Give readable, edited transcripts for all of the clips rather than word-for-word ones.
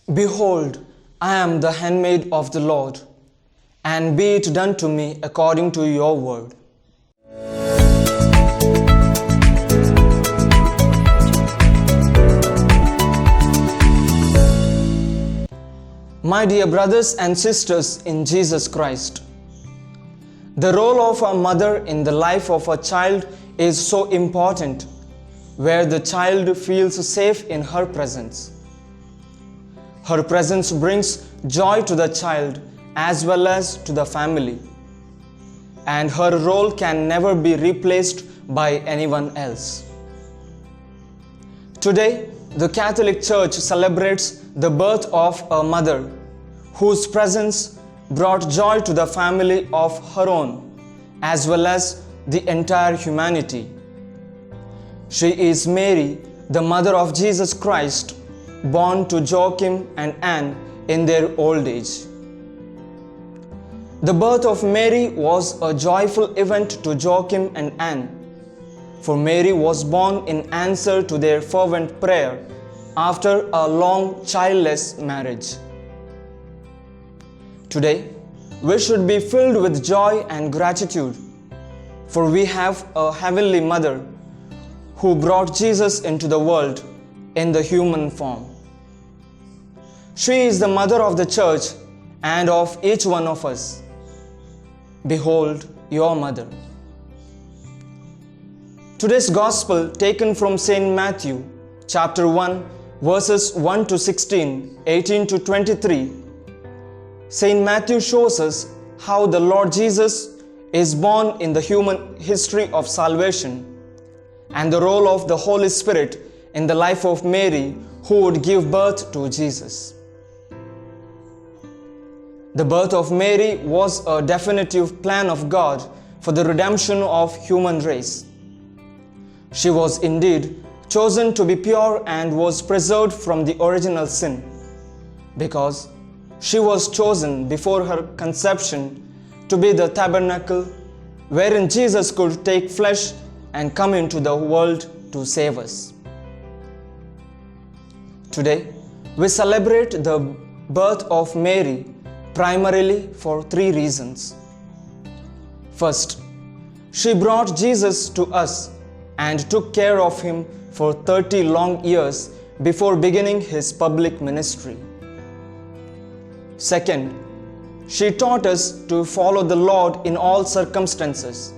Behold, I am the handmaid of the Lord, and be it done to me according to your word. My dear brothers and sisters in Jesus Christ, the role of a mother in the life of a child is so important, where the child feels safe in her presence. Her presence brings joy to the child as well as to the family, and her role can never be replaced by anyone else. Today, the Catholic Church celebrates the birth of a mother whose presence brought joy to the family of her own as well as the entire humanity. She is Mary, the mother of Jesus Christ, born to Joachim and Anne in their old age. The birth of Mary was a joyful event to Joachim and Anne, for Mary was born in answer to their fervent prayer after a long childless marriage. Today, we should be filled with joy and gratitude, for we have a heavenly mother who brought Jesus into the world in the human form. She is the mother of the church and of each one of us. Behold your mother. Today's Gospel, taken from St. Matthew, chapter 1, verses 1 to 16, 18 to 23. St. Matthew shows us how the Lord Jesus is born in the human history of salvation, and the role of the Holy Spirit in the life of Mary, who would give birth to Jesus. The birth of Mary was a definitive plan of God for the redemption of human race. She was indeed chosen to be pure and was preserved from the original sin, because she was chosen before her conception to be the tabernacle wherein Jesus could take flesh and come into the world to save us. Today, we celebrate the birth of Mary primarily for three reasons. First, she brought Jesus to us and took care of him for 30 long years before beginning his public ministry. Second, she taught us to follow the Lord in all circumstances.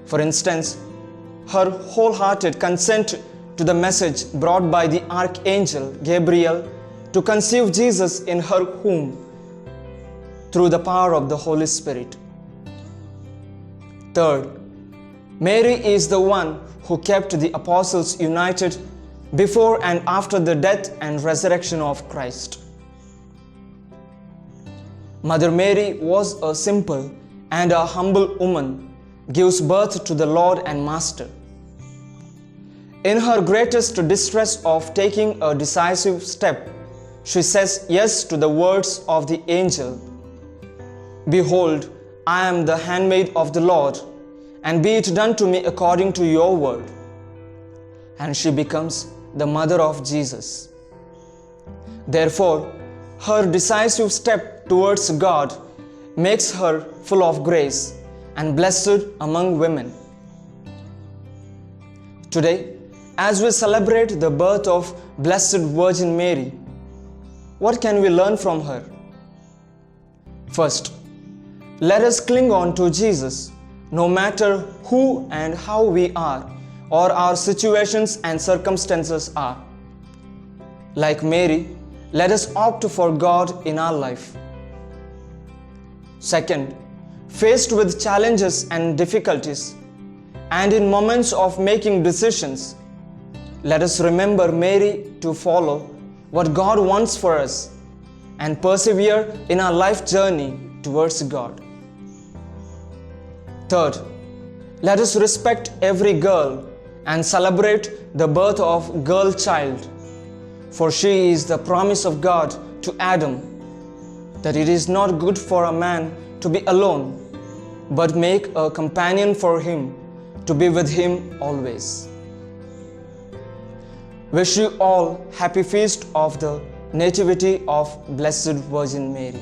For instance, her wholehearted consent to the message brought by the Archangel Gabriel to conceive Jesus in her womb through the power of the Holy Spirit. Third, Mary is the one who kept the apostles united before and after the death and resurrection of Christ. Mother Mary was a simple and a humble woman, gives birth to the Lord and Master. In her greatest distress of taking a decisive step, she says yes to the words of the angel. Behold, I am the handmaid of the Lord, and be it done to me according to your word. And she becomes the mother of Jesus. Therefore, her decisive step towards God makes her full of grace and blessed among women. Today, as we celebrate the birth of Blessed Virgin Mary, what can we learn from her? First, let us cling on to Jesus no matter who and how we are or our situations and circumstances are. Like Mary, let us opt for God in our life. Second, faced with challenges and difficulties, and in moments of making decisions, let us remember Mary to follow what God wants for us and persevere in our life journey towards God. Third, let us respect every girl and celebrate the birth of girl child, for she is the promise of God to Adam, that it is not good for a man to be alone, but make a companion for him to be with him always. Wish you all happy feast of the Nativity of Blessed Virgin Mary.